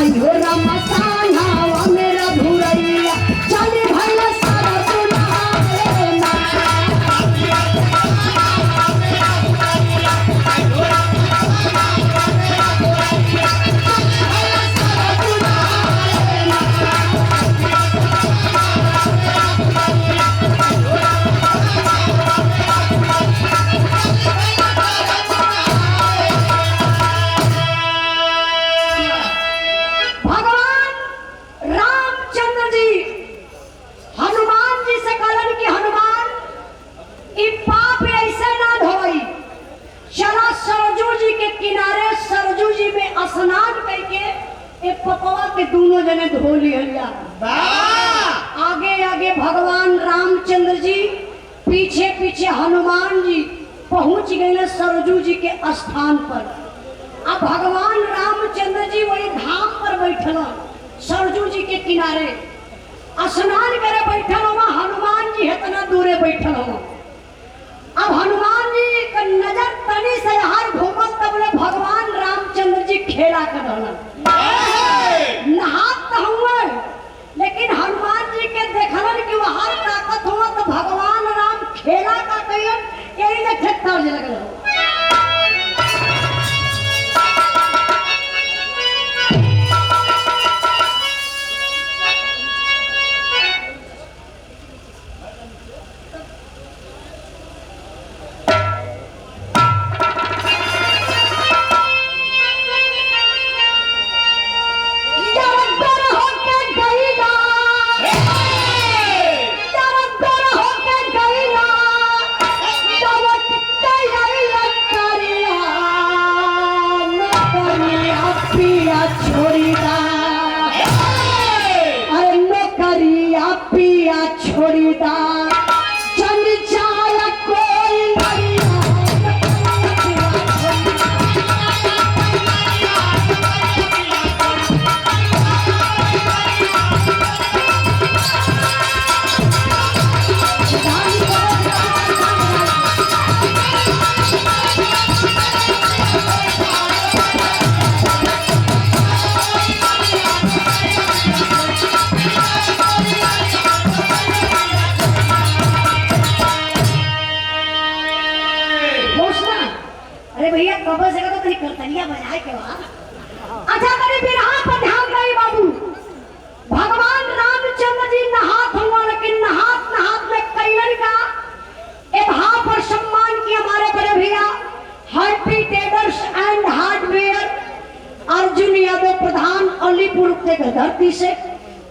अयो रामा सानावा मेरा भुरैया चली भैया सारा सुनावे ना। स्नान करके एक पकवा के दोनों जने धो लिया। आगे आगे भगवान रामचंद्र जी, पीछे पीछे हनुमान जी पहुंच गए सरजू जी के स्थान पर। अब भगवान रामचंद्र जी वही धाम पर बैठल सरजू जी के किनारे स्नान करे बैठल हो। हनुमान जी इतना दूरे बैठल हो। अब हनुमान जी का नजर तनी से हर घूमल तब भगवान रामचंद्र जी खेला कर नहात हुए, लेकिन हनुमान जी के देखलन कि वह हर ताकत हुआ तो भगवान राम खेला का कहियन यही देखे तर्ज लगल हो। भगवान रामचंद्र जी नहात हुआ, लेकिन नहात नहात में कैलन का एक भाव पर सम्मान किया हमारे बड़े भैया happy traders and hardware Arjun Yadav प्रधान अलीपुर के धरती से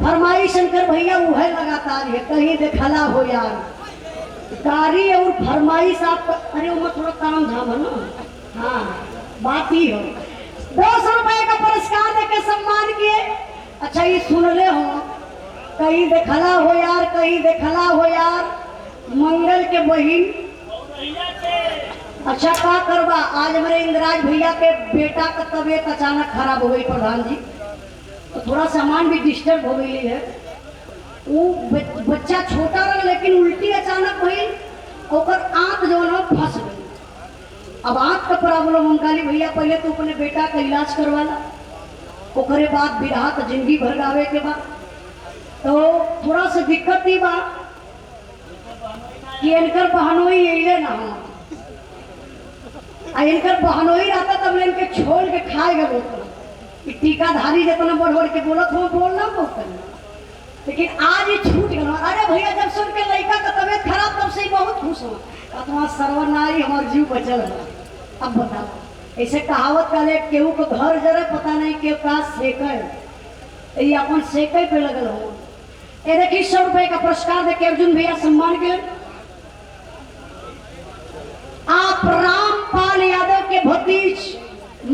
फरमाइश शंकर भैया वह लगातार है कहीं देखला हो यार गाड़ी और फरमाइश आप। अरे उम्र थोड़ा काम धाम है ना। हाँ बात ही हो 200 रुपए का पुरस्कार देके सम्मान किए। अच्छा ये सुन ले हो कहीं देखला हो यार, कहीं देखला हो यार मंगल के बहिन। अच्छा क्या करवा आज हमारे इंद्राज भैया के बेटा का तबीयत अचानक खराब हो गई प्रधान जी, तो थोड़ा सामान भी डिस्टर्ब हो गई है। वो बच्चा छोटा रहा लेकिन उल्टी अचानक हुई और आंख जो है फंस गई। अब आंख का प्रॉब्लम उनका भैया पहले तो अपने बेटा का इलाज करवाला, ओकरे बाद बिरहा तो जिंदगी भर गावे के बाद तो थोड़ा सा दिक्कत ही बा कि इनकर बहनोई अले ना हो इनकर बहनोई रहता तब इनके छोड़ के खाए गए कि टीकाधारी जितना बढ़ बढ़ के बोलत हो बोलना बोलते, लेकिन आज ये छूट गया। अरे भैया जब सुन के लड़का का तबियत खराब तब से ही बहुत खुश हो तुम्हारा सर्वनारी हमारा जीव बचल है। अब बताओ ऐसे कहावत का ले केहू को घर जरा पता नहीं के का सेके ये अपन सेके पे लगल हो। ये देखिए 100 रुपए का पुरस्कार देके अर्जुन भैया सम्मान के आप रामपाल यादव के भतीज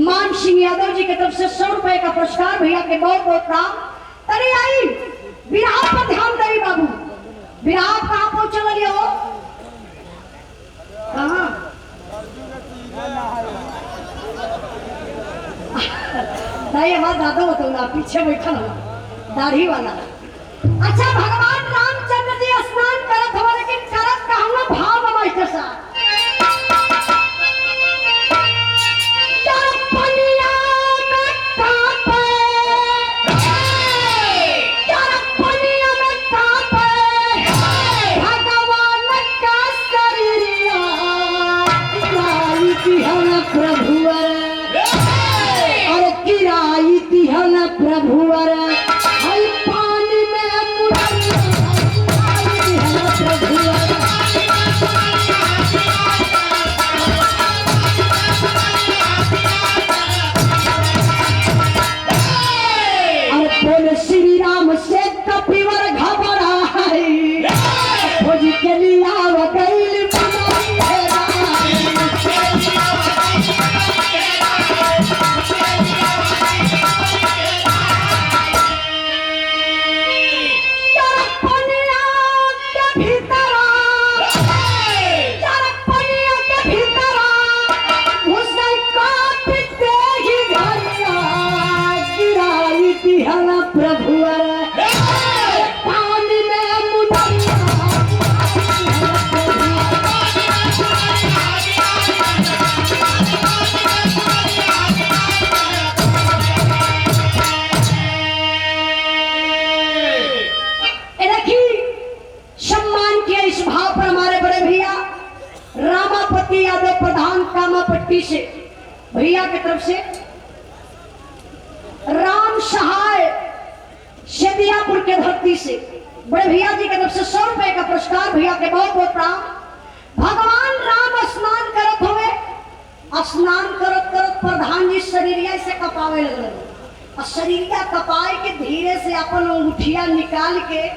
मान सिंह यादव जी की तरफ से 100 रुपए का पुरस्कार भैया के बहुत बहुत काम। तरी आई बिहार पर ध्यान दे बाबू, बिहार कहाँ पहुंचल हो कहाँ नहीं हमारा दादा बतौला पीछे बैठल हो दाढ़ी वाला। अच्छा भगवान रामचंद्र जी स्नान करत हो लेकिन करत कहूँ भाव बैठे सा भुवर हई पानी में मुरैया दिहला प्रभुवर बोले श्री राम से कपिवर घबराई खोज के लिया गईल से भैया की तरफ से राम सहाय शेदियापुर के धरती से बड़े भैया जी की तरफ से 100 रुपए का पुरस्कार भैया के बहुत बहुत प्रणाम। भगवान राम स्नान करत हुए स्नान करत करत प्रधान जी शरीरिया से कपावे लगल और शरीरिया कपाए के धीरे से अपन अंगूठिया निकाल के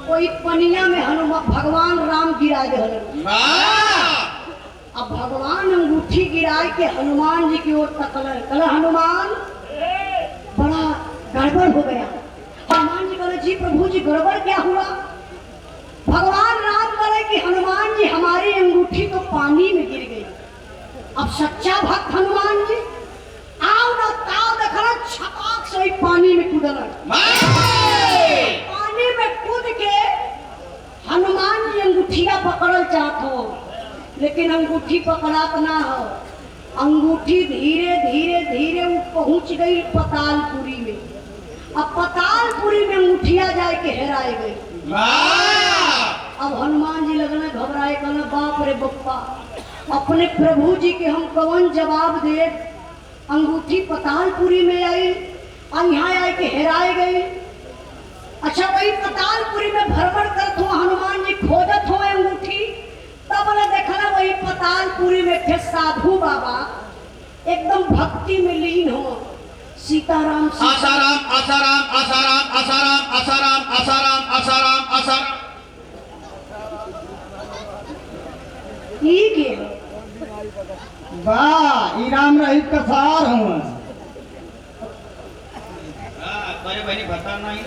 कोई पनिया में हनुमान भगवान राम गिरा दे। अब भगवान अंगूठी गिराए के हनुमान जी की ओर तकलन कल हनुमान बड़ा गड़बड़ हो गया। हनुमान जी बोले जी प्रभु जी गड़बड़ क्या हुआ? भगवान राम बोले कि हनुमान जी हमारी अंगूठी तो पानी में गिर गई। अब सच्चा भक्त हनुमान जी आओ ना ताव देखना छपाक से पानी में कूदल पानी में कूद के हनुमान जी अंगूठिया पकड़ल चाहत हो लेकिन अंगूठी पकड़ात ना हो। अंगूठी धीरे धीरे धीरे वो पहुंच गई पतालपुरी में। अब पतालपुरी में अंगूठिया जाए के हेराए गई। अब हनुमान जी लगना घबराए कहना बाप रे बप्पा अपने प्रभु जी के हम कौन जवाब दे। अंगूठी पतालपुरी में आई और यहाँ आए के हेराए गई। अच्छा वही पतालपुरी में भ्रमण करत हो हनुमान जी खोजत हो अंगूठी तब ने देखला वही पतालपुरी में थे साधु बाबा एकदम भक्ति में लीन हो। सीताराम आसाराम आसाराम आसाराम आसाराम आसाराम आसाराम आसाराम आसाराम ठीक है वाह ई राम रहित कसार हूँ। अरे बहनी बता नहीं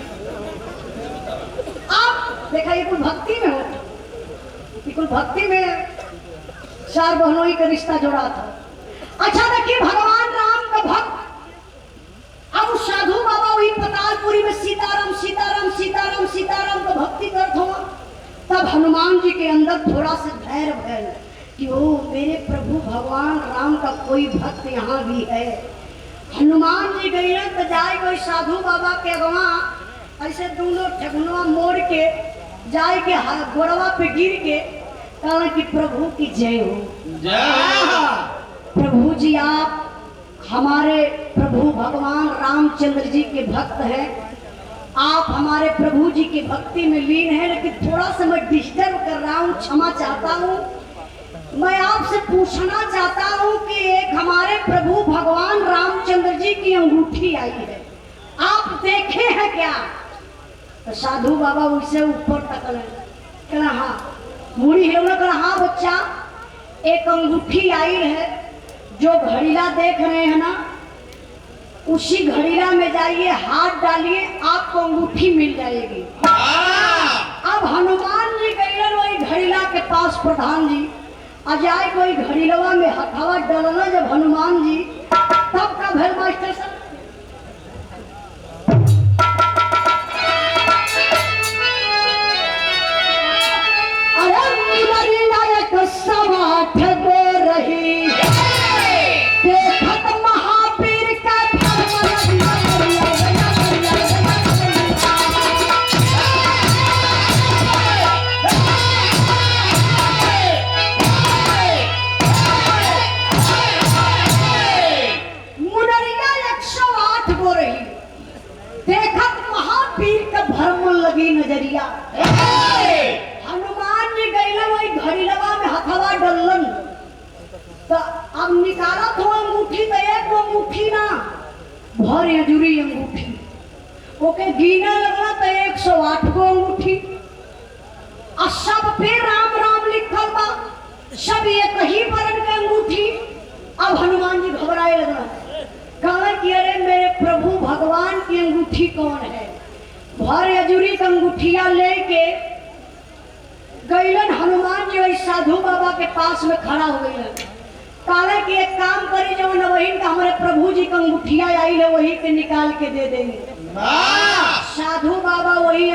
आप देखा ये कुल भक्ति में हो कुल भक्ति में चार बहनों का रिश्ता जोड़ा था। अच्छा देखिए भगवान राम का भक्त अब साधु बाबा वही पतालपुरी में सीताराम सीताराम सीताराम सीताराम का भक्ति करते हो तब हनुमान जी के अंदर थोड़ा सा धैर्य भय कि ओ मेरे प्रभु भगवान राम का कोई भक्त यहाँ भी है। हनुमान जी गई तो जाए कोई साधु बाबा के अगवा ऐसे दोनों ठगुआ मोड़ के जाए के गोड़वा पे गिर के कहा कि प्रभु की जय हो। प्रभु जी आप हमारे प्रभु भगवान रामचंद्र जी के भक्त हैं। आप हमारे प्रभु जी की भक्ति में लीन हैं लेकिन थोड़ा सा मैं डिस्टर्ब कर रहा हूँ क्षमा चाहता हूँ। मैं आपसे पूछना चाहता हूँ कि एक हमारे प्रभु भगवान रामचंद्र जी की अंगूठी आई है आप देखे हैं क्या? तो साधु बाबा उससे ऊपर तक कहना हाँ मुड़ी हिलौना कहना हाँ बच्चा एक अंगूठी आई है जो घड़ीला देख रहे हैं ना उसी घड़ीला में जाइए हाथ डालिए आपको अंगूठी मिल जाएगी। अब हनुमान जी गए वही घड़ीला के पास प्रधान जी अजाए कोई घड़ीलवा में हथवा डालना जब हनुमान जी तब का भेल मास्टर साहब पीर के भरम लगी नजरिया। हनुमान जी गईला वही घड़ीलवा में हथवा डलन तो अब निकाला तो अंगूठी तो एक अंगूठी ना भर अजूरी अंगूठी ओके गिना लगला तो 108 गो अंगूठी और सब पे राम राम लिखल बा सब एक ही वर्ण के अंगूठी। अब हनुमान जी घबराए लगना कहा कि अरे मेरे प्रभु भगवान की अंगूठी कौन है। भर अजूरी का अंगूठिया लेके गईलन हनुमान जी वही साधु बाबा के पास में खड़ा हो गई। कहा कि एक काम करी जो वही का हमारे प्रभु जी का अंगूठिया आई है वही पे निकाल के दे देंगे। साधु बाबा वही